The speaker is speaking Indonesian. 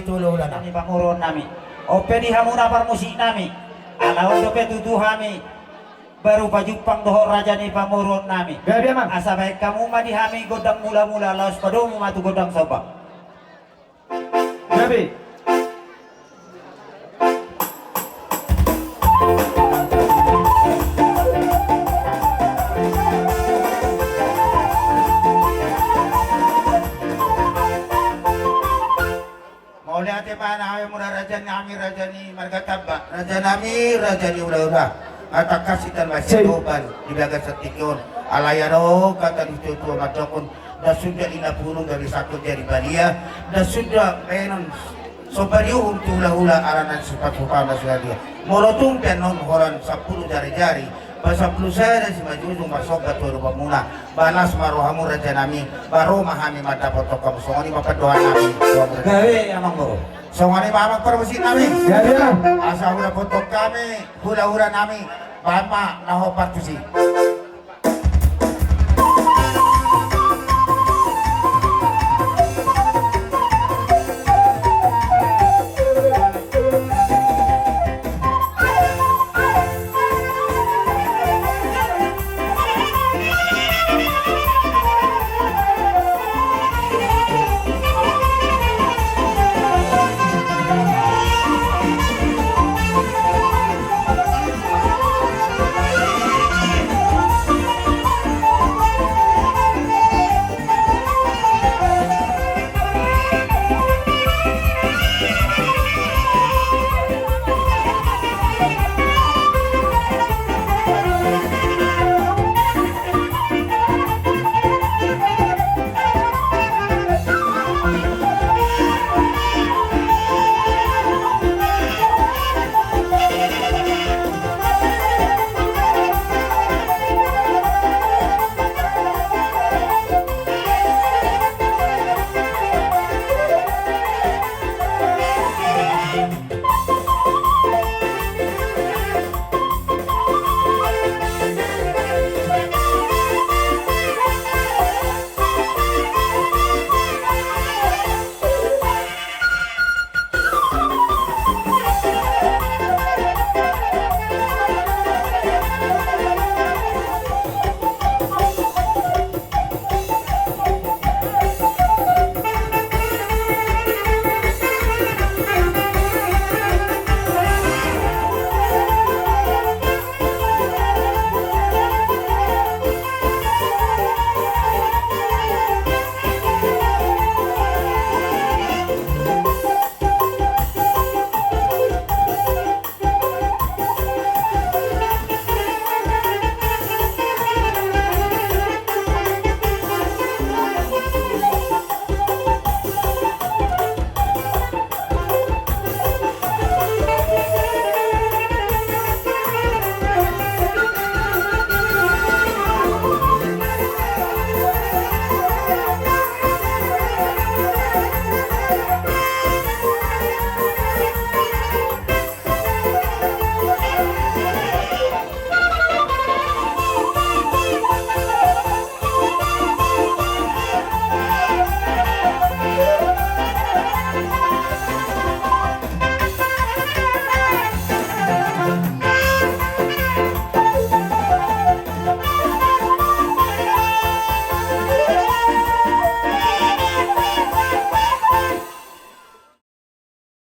itu ulah Ni panguron nami. Ope di hamuna parmusik nami. Alawan dope tutu hami. Baru pajupang dohor raja ni panguron nami. Gabi mang. Asa baik kamu mah di hami godang mula-mula laos padomu matu godang soba. Gabi. Oleh ate mana ayo mula raja ni marga tabba raja nami raja ni ulah-ulah atak kasih dan masih doban di bagas setikun alayaro kata dicucu macokun dah sudah ina purung dari sakut dari balia dah sudah penon sobariu untuk ulah-ulah aranan sifat supana sudah dia morotung dan non horan 10 jari-jari Basa puluh saya dan si majujung masobat baru pemula balas marohamu raja nami baru mahami mata foto kamu songoni bapak doa nami Gawe amang bro. songoni mamang permesin nami Gabi mang. asa hura foto kami hura-hura nami bama naho partusi